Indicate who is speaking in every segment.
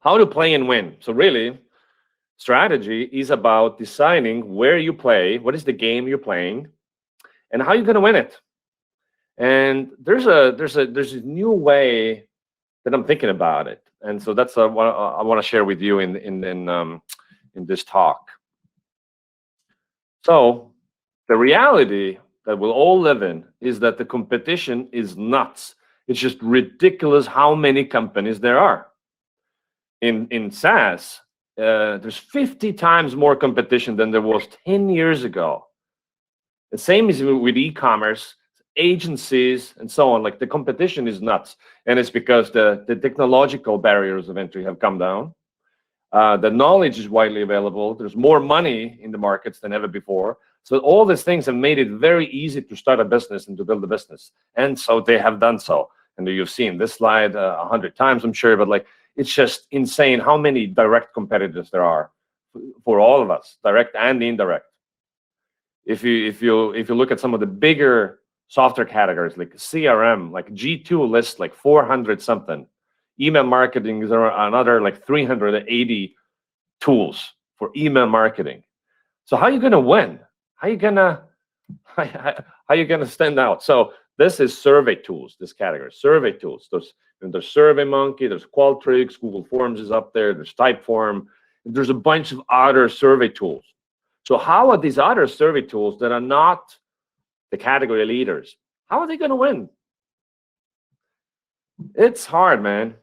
Speaker 1: how to play and win. So really, strategy is about deciding where you play, what is the game you're playing, and how you're going to win it. And there's a new way that I'm thinking about it, and so that's what I want to share with you in this talk. So the reality that we'll all live in is that the competition is nuts. It's just ridiculous how many companies there are. In SaaS, there's 50 times more competition than there was 10 years ago. The same is with e-commerce, agencies, and so on. Like, the competition is nuts. And it's because the technological barriers of entry have come down. The knowledge is widely available. There's more money in the markets than ever before. So all these things have made it very easy to start a business and to build a business. And so they have done so. And you've seen this slide 100 times, I'm sure, but like, it's just insane how many direct competitors there are for all of us, direct and indirect. If you look at some of the bigger software categories like CRM, like G2 lists like 400 something. Email marketing is another like 380 tools for email marketing. So how are you going to win? How are you gonna stand out? So this is survey tools. This category, survey tools. There's SurveyMonkey. There's Qualtrics. Google Forms is up there. There's Typeform. There's a bunch of other survey tools. So how are these other survey tools that are not the category leaders? How are they going to win? It's hard, man.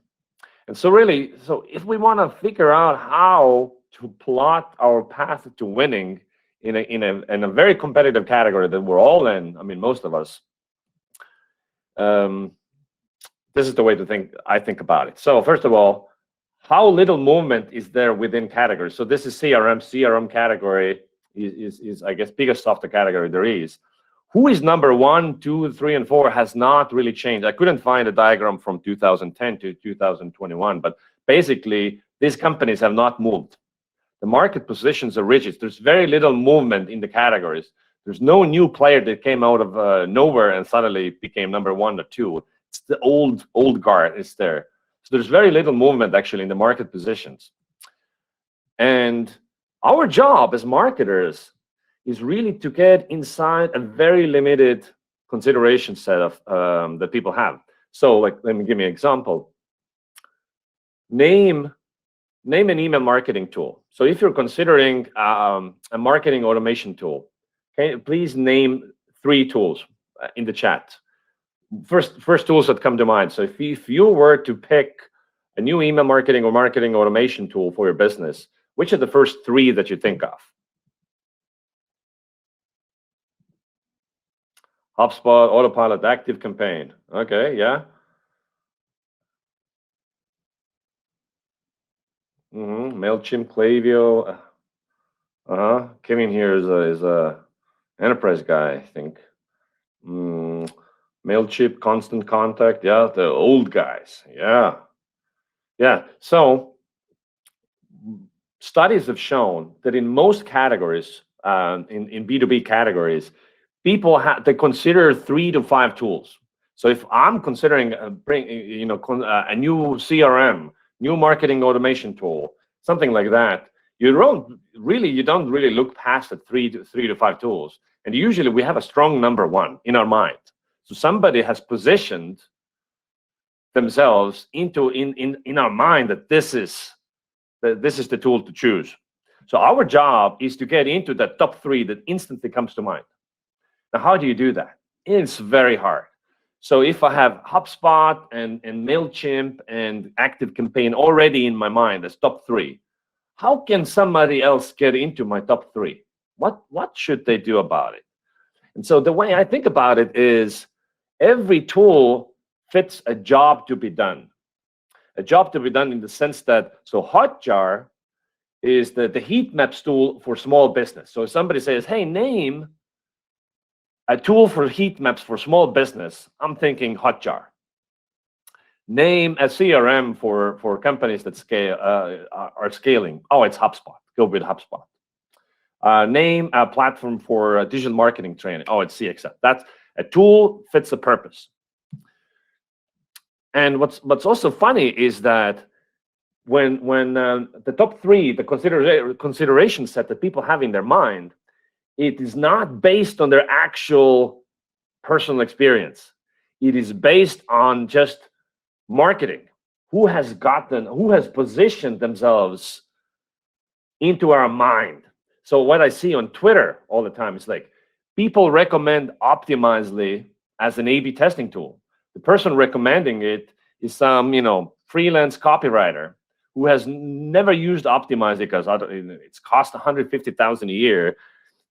Speaker 1: And so really, so if we want to figure out how to plot our path to winning in a very competitive category that we're all in, I mean, most of us, this is the way to think. I think about it. So first of all, how little movement is there within categories? So this is CRM. CRM category is I guess biggest software category there is. Who is number 1, 2, 3, and 4 has not really changed. I couldn't find a diagram from 2010 to 2021, but basically these companies have not moved. The market positions are rigid. There's very little movement in the categories. There's no new player that came out of nowhere and suddenly became number 1 or 2. It's the old guard is there. So there's very little movement actually in the market positions. And our job as marketers is really to get inside a very limited consideration set of that people have. So like, let me give you an example. Name an email marketing tool. So if you're considering a marketing automation tool, okay, please name 3 tools in the chat. First tools that come to mind. So if you were to pick a new email marketing or marketing automation tool for your business, which are the first 3 that you think of? HubSpot, Autopilot, ActiveCampaign. Okay, yeah. MailChimp, Klaviyo. Kevin here is a enterprise guy, I think. MailChimp, Constant Contact. Yeah, the old guys. Yeah. So studies have shown that in most categories, in B2B categories, people they consider 3 to 5 tools. So if I'm considering a new CRM, new marketing automation tool, something like that, you don't really look past the 3 to 5 tools. And usually we have a strong number 1 in our mind. So somebody has positioned themselves in our mind that this is the tool to choose. So our job is to get into that top 3 that instantly comes to mind. Now, how do you do that? It's very hard. So if I have HubSpot and MailChimp and ActiveCampaign already in my mind as top 3, how can somebody else get into my top 3? What should they do about it? And so the way I think about it is every tool fits a job to be done. A job to be done in the sense that, so Hotjar is the heat maps tool for small business. So if somebody says, hey, name a tool for heat maps for small business, I'm thinking Hotjar. Name a CRM for companies that are scaling. Oh, it's HubSpot. Go with HubSpot. Name a platform for digital marketing training. Oh, it's CXF. That's a tool fits the purpose. And what's also funny is that when the top three, the consideration set that people have in their mind, it is not based on their actual personal experience. It is based on just marketing. Who has positioned themselves into our mind? So what I see on Twitter all the time is like people recommend Optimizely as an A/B testing tool. The person recommending it is some, freelance copywriter who has never used Optimizely because it's cost 150,000 a year.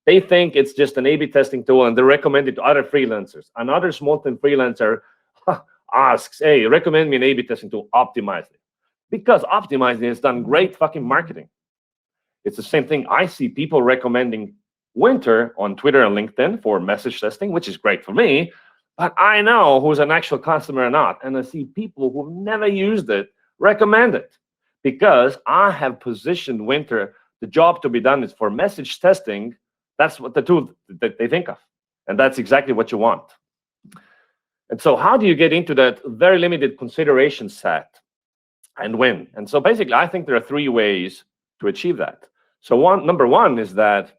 Speaker 1: They think it's just an A/B testing tool, and they recommend it to other freelancers. Another small-time freelancer asks, "Hey, recommend me an A/B testing tool, Optimizely," because Optimizely has done great fucking marketing. It's the same thing. I see people recommending Winter on Twitter and LinkedIn for message testing, which is great for me, but I know who's an actual customer or not, and I see people who've never used it recommend it because I have positioned Winter. The job to be done is for message testing. That's what the tool that they think of, and that's exactly what you want. And so how do you get into that very limited consideration set and win? And so basically, I think there are three ways to achieve that. So number one is that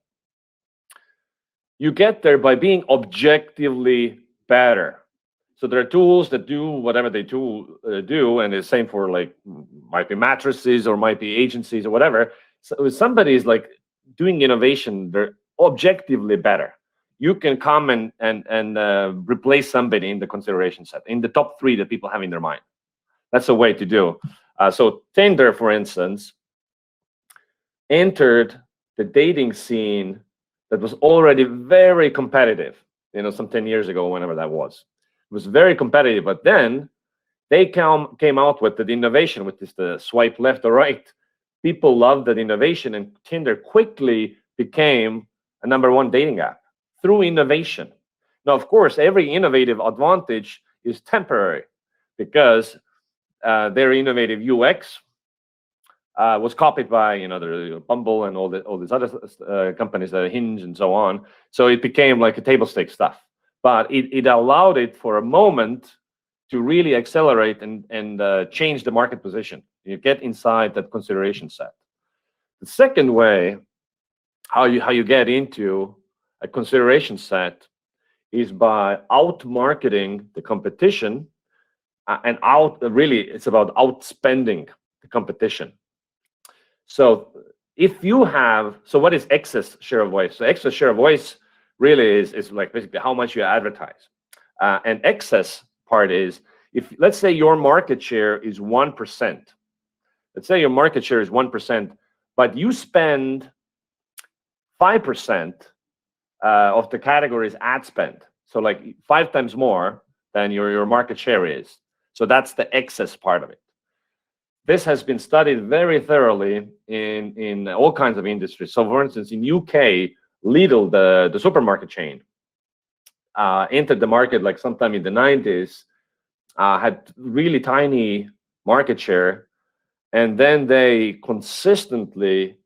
Speaker 1: you get there by being objectively better. So there are tools that do whatever they do, and the same for like might be mattresses or might be agencies or whatever. So if somebody is like doing innovation, they're objectively better. You can come and replace somebody in the consideration set, in the top three that people have in their mind. That's a way to do. So Tinder, for instance, entered the dating scene that was already very competitive, some 10 years ago, whenever that was. It was very competitive, but then they came out with the innovation, which is the swipe left or right. People loved that innovation, and Tinder quickly became a #1 dating app through innovation. Now, of course, every innovative advantage is temporary because their innovative UX was copied by the Bumble and all these other companies, Hinge and so on. So it became like a table stake stuff. But it allowed it for a moment to really accelerate and change the market position. You get inside that consideration set. The second way, how you get into a consideration set, is by out-marketing the competition, and really it's about outspending the competition. So what is excess share of voice? So excess share of voice really is like basically how much you advertise. And excess part is, if let's say your market share is 1%. Let's say your market share is 1%, but you spend 5% of the category's ad spend. So like 5 times more than your market share is. So that's the excess part of it. This has been studied very thoroughly in all kinds of industries. So for instance, in UK, Lidl, the supermarket chain, entered the market like sometime in the 90s, had really tiny market share, and then they consistently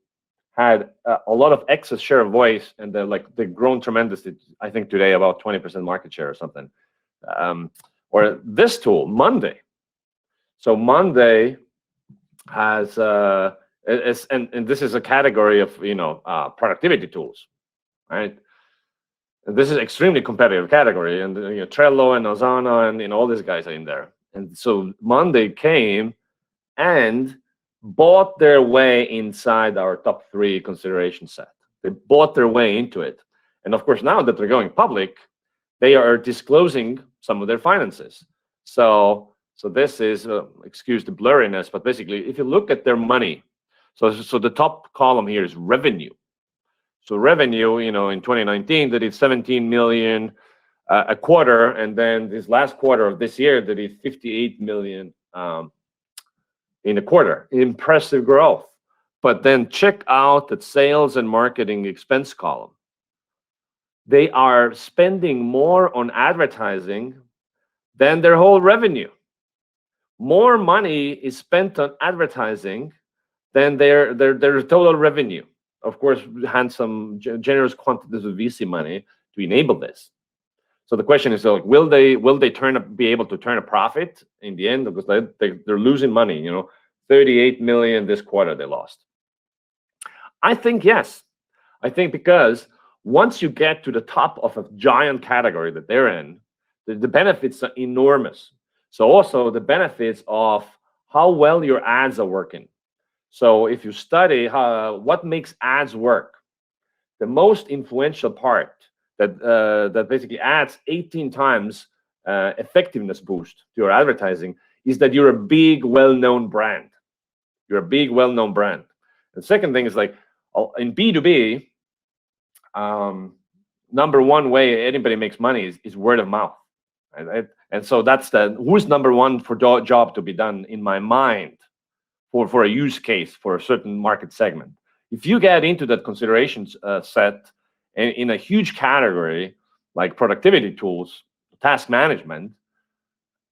Speaker 1: had a lot of excess share of voice, and they've grown tremendously. I think today about 20% market share or something. Or this tool, Monday. So Monday has and this is a category of productivity tools, right? And this is extremely competitive category, and Trello and Asana and all these guys are in there. And so Monday came and bought their way inside our top 3 consideration set. They bought their way into it, and of course now that they're going public, they are disclosing some of their finances. So this is, excuse the blurriness, but basically, if you look at their money, so the top column here is revenue. So revenue, in 2019, they did 17 million a quarter, and then this last quarter of this year, they did 58 million in a quarter. Impressive growth. But then check out the sales and marketing expense column. They are spending more on advertising than their whole revenue. More money is spent on advertising than their total revenue. Of course, handsome, generous quantities of VC money to enable this. So the question is, like, will they be able to turn a profit in the end? Because they're losing money. 38 million this quarter they lost. I think yes. I think because once you get to the top of a giant category that they're in, the benefits are enormous. So also the benefits of how well your ads are working. So if you study what makes ads work, the most influential part that basically adds 18 times effectiveness boost to your advertising is that you're a big, well-known brand. You're a big, well-known brand. The second thing is like in B2B, number one way anybody makes money is word of mouth. Right? And so that's who's number one for job to be done in my mind for a use case for a certain market segment. If you get into that considerations set in a huge category like productivity tools, task management,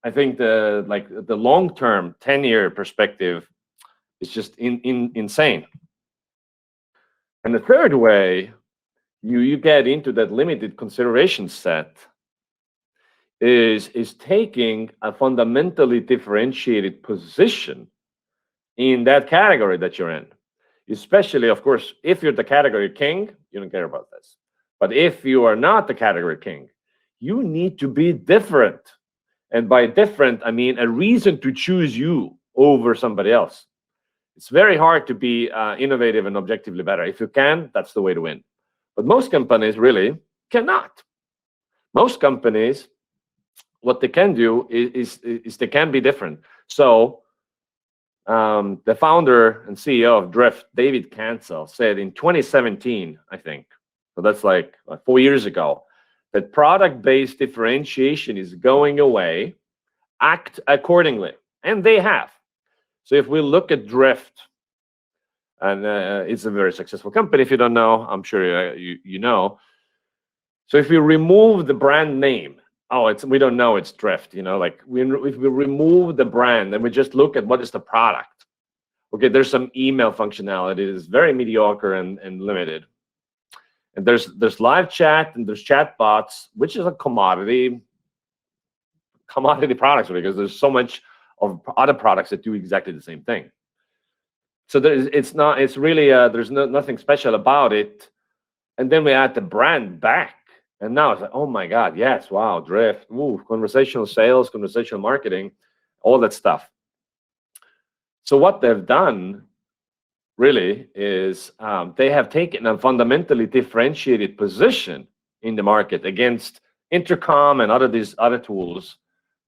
Speaker 1: I think the long-term 10-year perspective is just insane. And the third way you get into that limited consideration set is taking a fundamentally differentiated position in that category that you're in. Especially, of course, if you're the category king, you don't care about this. But if you are not the category king, you need to be different. And by different, I mean a reason to choose you over somebody else. It's very hard to be innovative and objectively better. If you can, that's the way to win. But most companies really cannot. Most companies, what they can do is they can be different. So the founder and CEO of Drift, David Cancel, said in 2017, I think, so that's like 4 years ago, that product-based differentiation is going away. Act accordingly, and they have. So if we look at Drift, and it's a very successful company. If you don't know, I'm sure you know. So if we remove the brand name, we don't know it's Drift. Like if we remove the brand and we just look at what is the product. Okay, there's some email functionality that's very mediocre and limited. And there's live chat and there's chat bots, which is a commodity products because there's so much of other products that do exactly the same thing. So there's nothing special about it. And then we add the brand back. And now it's like, oh my God, yes, wow, Drift, conversational sales, conversational marketing, all that stuff. So what they've done really is they have taken a fundamentally differentiated position in the market against Intercom and these other tools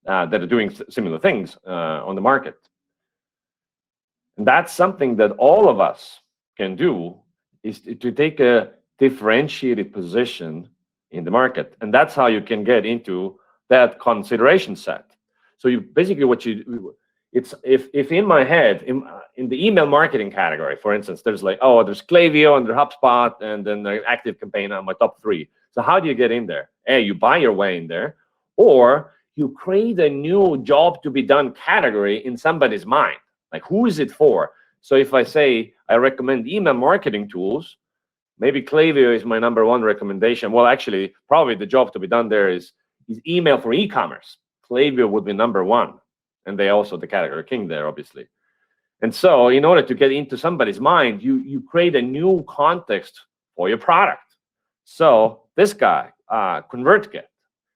Speaker 1: that are doing similar things on the market. And that's something that all of us can do, is to take a differentiated position in the market. And that's how you can get into that consideration set. So you basically if in my head, in the email marketing category, for instance, there's there's Klaviyo and there's HubSpot and then the Active Campaign on my top 3. So how do you get in there? You buy your way in there, or you create a new job to be done category in somebody's mind. Like, who is it for? So if I say I recommend email marketing tools, maybe Klaviyo is my number 1 recommendation. Well, actually, probably the job to be done there is email for e-commerce. Klaviyo would be number 1. And they also the category king there, obviously. And so in order to get into somebody's mind, you create a new context for your product. So this guy, ConvertKit.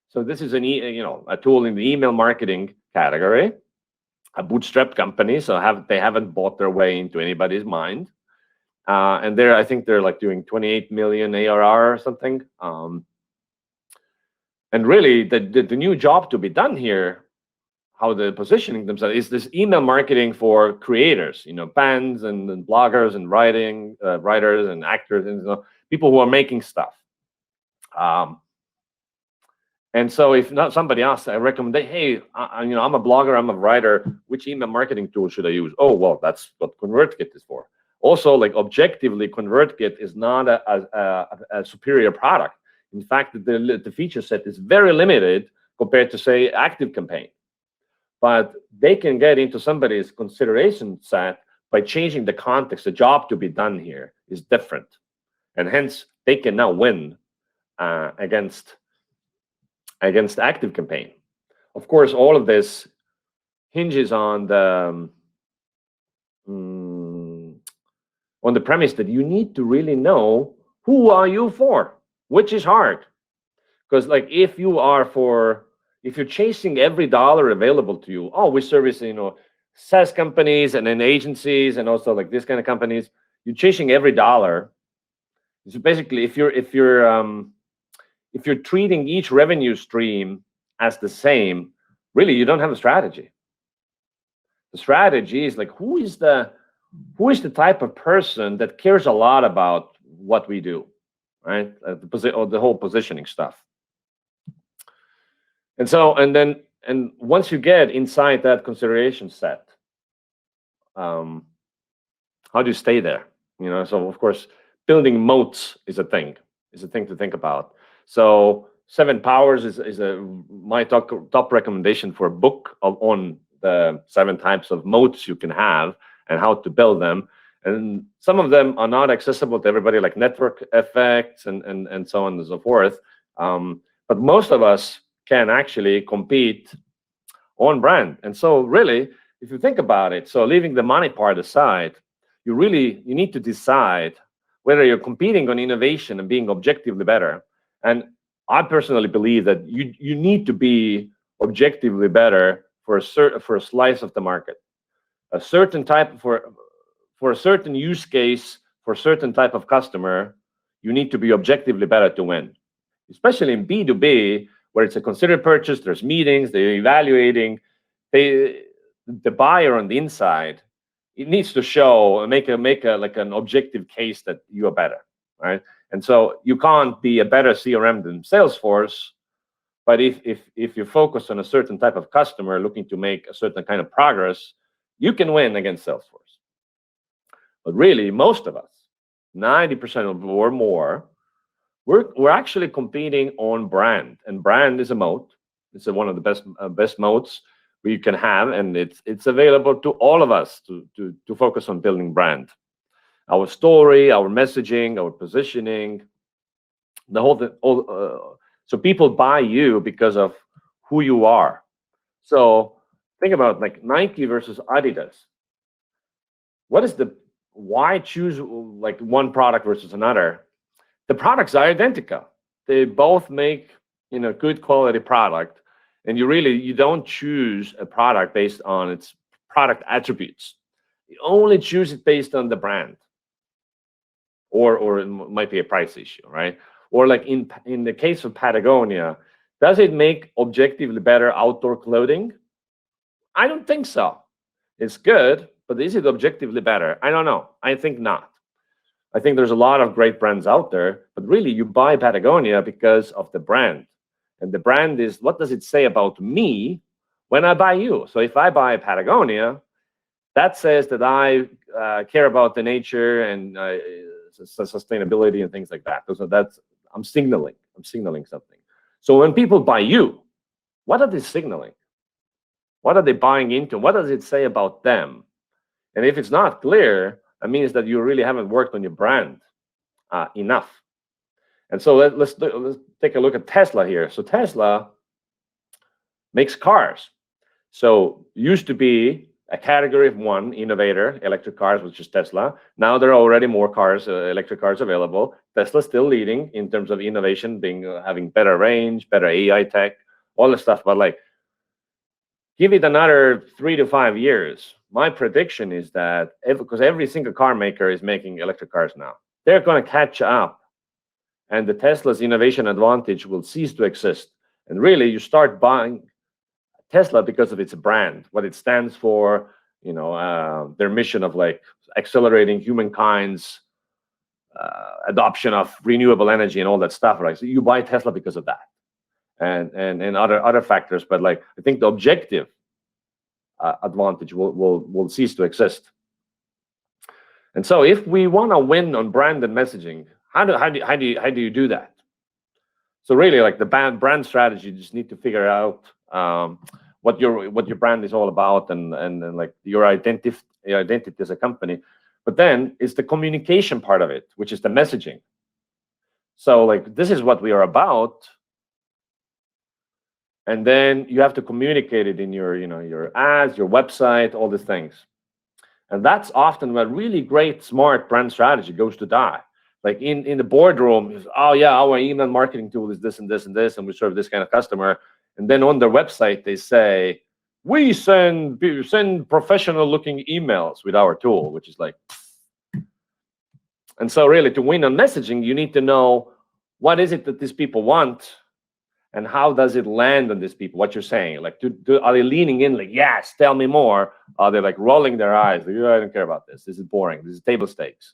Speaker 1: So this is a tool in the email marketing category, a bootstrapped company. So they haven't bought their way into anybody's mind. And I think they're like doing 28 million ARR or something. And really, the new job to be done here, how they're positioning themselves, is this email marketing for creators, bands and bloggers and writers and actors and people who are making stuff. And so if not somebody asks, I recommend, hey, I'm a blogger, I'm a writer, which email marketing tool should I use? Oh, well, that's what ConvertKit is for. Also, like objectively, ConvertKit is not a superior product. In fact, the feature set is very limited compared to, say, Active Campaign. But they can get into somebody's consideration set by changing the context. The job to be done here is different. And hence, they can now win against Active Campaign. Of course, all of this hinges on mm, on the premise that you need to really know who are you for, which is hard. Because like if you're chasing every dollar available to you, oh, we service, SaaS companies and then agencies and also like this kind of companies, you're chasing every dollar. So basically, if you're treating each revenue stream as the same, really you don't have a strategy. The strategy is like who is the type of person that cares a lot about what we do, right? The whole positioning stuff. And once you get inside that consideration set, how do you stay there? So of course, building moats is a thing to think about. So 7 Powers is my top recommendation for a book on the 7 types of moats you can have and how to build them. And some of them are not accessible to everybody, like network effects and so on and so forth. But most of us can actually compete on brand. And so really, if you think about it, so leaving the money part aside, you need to decide whether you're competing on innovation and being objectively better. And I personally believe that you need to be objectively better for a slice of the market, a certain type for a certain use case, for a certain type of customer. You need to be objectively better to win, especially in B2B, where it's a considered purchase. There's meetings, they're evaluating. The buyer on the inside, it needs to show and make like an objective case that you are better, right? And so you can't be a better CRM than Salesforce, but if you focus on a certain type of customer looking to make a certain kind of progress, you can win against Salesforce. But really, most of us, 90% or more, we're actually competing on brand, and brand is a moat. It's one of the best moats you can have, and it's available to all of us to focus on building brand, our story, our messaging, our positioning, so people buy you because of who you are. So think about like Nike versus Adidas. Why choose like one product versus another? The products are identical. They both make good quality product, and you don't choose a product based on its product attributes. You only choose it based on the brand, or it might be a price issue, right? Or like in the case of Patagonia, does it make objectively better outdoor clothing? I don't think so. It's good, but is it objectively better? I don't know. I think not. I think there's a lot of great brands out there, but really you buy Patagonia because of the brand. And the brand is, what does it say about me when I buy you? So if I buy Patagonia, that says that I care about the nature and sustainability and things like that. I'm signaling something. So when people buy you, what are they signaling? What are they buying into? What does it say about them? And if it's not clear, that means that you really haven't worked on your brand enough. And so let's take a look at Tesla here. So Tesla makes cars. So used to be a category of one innovator, electric cars, which is Tesla. Now there are already more cars, electric cars available. Tesla's still leading in terms of innovation, having better range, better AI tech, all the stuff. But like, give it another 3 to 5 years. My prediction is that because every single car maker is making electric cars now, they're going to catch up, and the Tesla's innovation advantage will cease to exist. And really, you start buying Tesla because of its brand, what it stands for, their mission of like accelerating humankind's adoption of renewable energy and all that stuff, right? So you buy Tesla because of that, and other factors. But like, I think the objective advantage will cease to exist. And so if we want to win on brand and messaging, how do you do that? So really, like the brand strategy, you just need to figure out what your brand is all about, and like your identity as a company. But then it's the communication part of it, which is the messaging. So like, this is what we are about, and then you have to communicate it in your your ads, your website, all these things. And that's often where really great, smart brand strategy goes to die. Like in the boardroom, oh yeah, our email marketing tool is this and this and this, and we serve this kind of customer. And then on their website, they say, we send professional looking emails with our tool, which is like, and so really to win on messaging, you need to know what is it that these people want and how does it land on these people, what you're saying. Like, are they leaning in like, yes, tell me more? Are they like rolling their eyes? Like, I don't care about this. This is boring. This is table stakes.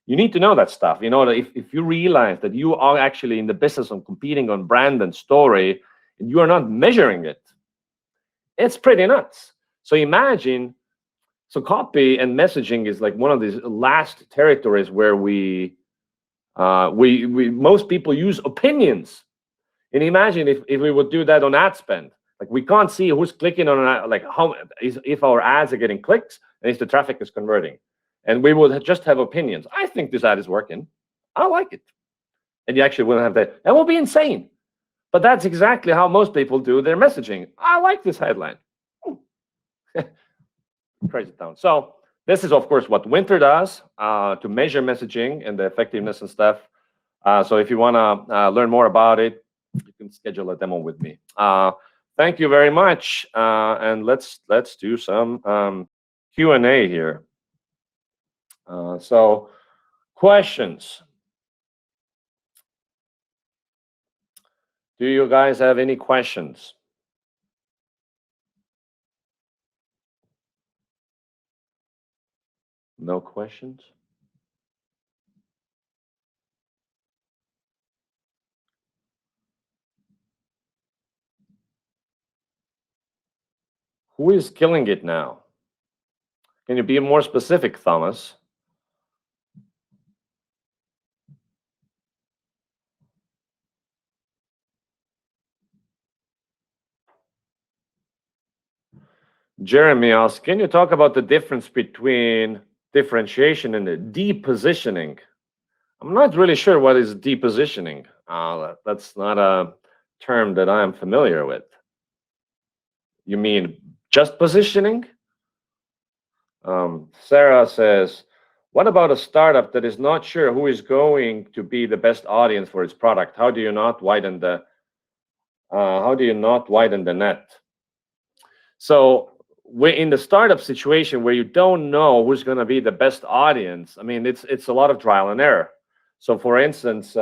Speaker 1: You need to know that stuff. You know, that if you realize that you are actually in the business of competing on brand and story, and you are not measuring it, it's pretty nuts. So imagine, so copy and messaging is like one of these last territories where we most people use opinions. And imagine if we would do that on ad spend. Like we can't see who's clicking on an ad, like how if our ads are getting clicks and if the traffic is converting. And we would just have opinions. I think this ad is working. I like it. And you actually wouldn't have that. That will be insane. But that's exactly how most people do their messaging. I like this headline. Crazy town. So this is, of course, what Winter does to measure messaging and the effectiveness and stuff. So if you want to learn more about it, you can schedule a demo with me. Thank you very much. And let's do some Q&A here. So questions. Do you guys have any questions? No questions? Who is killing it now? Can you be more specific, Thomas? Jeremy asks, can you talk about the difference between differentiation and the depositioning? I'm not really sure what is depositioning. That's not a term that I am familiar with. You mean just positioning? Sarah says, what about a startup that is not sure who is going to be the best audience for its product? How do you not widen the net? So we're in the startup situation where you don't know who's going to be the best audience. I mean, it's a lot of trial and error. So for instance,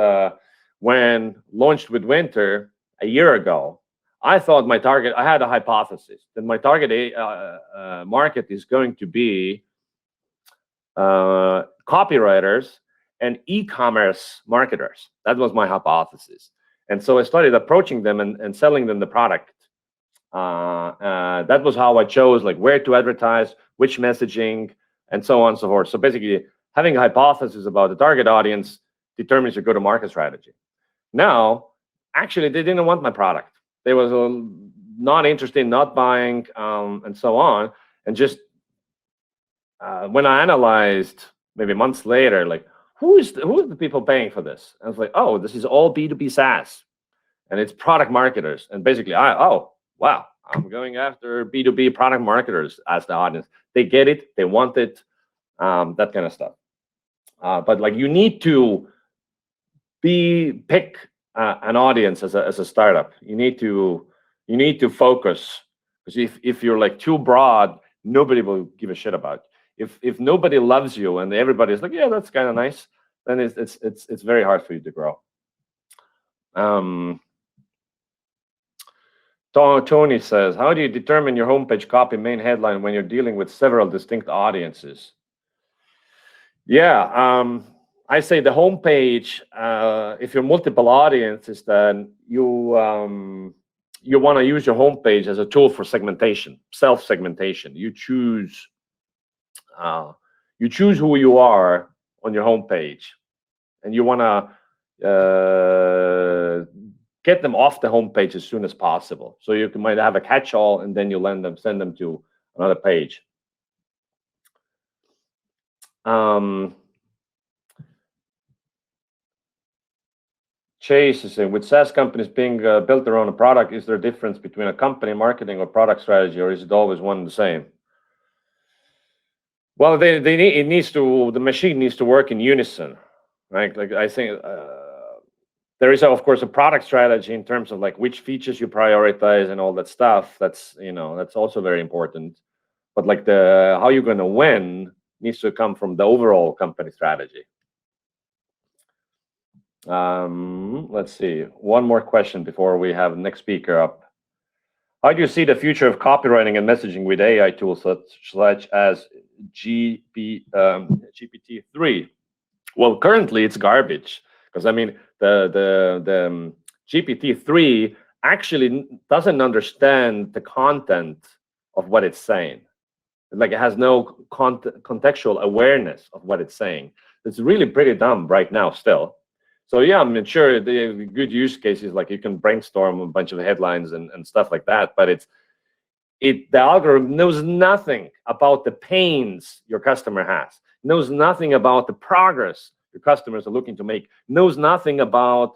Speaker 1: when launched with Winter a year ago, I thought I had a hypothesis that my target market is going to be copywriters and e-commerce marketers. That was my hypothesis. And so I started approaching them and selling them the product. That was how I chose like where to advertise, which messaging, and so on and so forth. So basically, having a hypothesis about the target audience determines your go-to-market strategy. Now, actually, they didn't want my product. They was not interested, not buying, and so on. And just when I analyzed maybe months later, like who is the people paying for this? And I was like, oh, this is all B2B SaaS, and it's product marketers. And basically, wow, I'm going after B2B product marketers as the audience. They get it, they want it, that kind of stuff. But like you need to pick an audience as a startup. You need to focus, because if you're like too broad, nobody will give a shit about. If nobody loves you and everybody's like, yeah, that's kind of nice, then it's very hard for you to grow. Tony says, how do you determine your homepage copy main headline when you're dealing with several distinct audiences? Yeah, I say the homepage, if you're multiple audiences, then you want to use your homepage as a tool for segmentation, self-segmentation. You choose who you are on your homepage, and you want to get them off the homepage as soon as possible. So you might have a catch-all, and then you send them to another page. Chase is saying, with SaaS companies being built around a product, is there a difference between a company marketing or product strategy, or is it always one and the same? Well, it needs to, the machine needs to work in unison, right? Like I think there is of course a product strategy in terms of like which features you prioritize and all that stuff. That's that's also very important. But like the how you're going to win needs to come from the overall company strategy. Let's see, one more question before we have next speaker up. How do you see the future of copywriting and messaging with AI tools such as GPT-3? Well, currently it's garbage because I mean the GPT-3 actually doesn't understand the content of what it's saying. Like it has no contextual awareness of what it's saying. It's really pretty dumb right now still. So yeah, I'm sure the good use cases like you can brainstorm a bunch of headlines and stuff like that, but the algorithm knows nothing about the pains your customer has, knows nothing about the progress your customers are looking to make, knows nothing about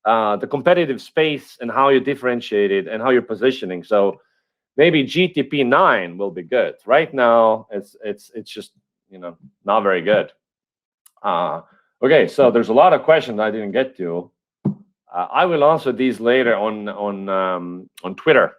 Speaker 1: the competitive space and how you differentiate it and how you're positioning. So maybe GTP9 will be good. Right now, it's just not very good. Okay, so there's a lot of questions I didn't get to. I will answer these later on Twitter.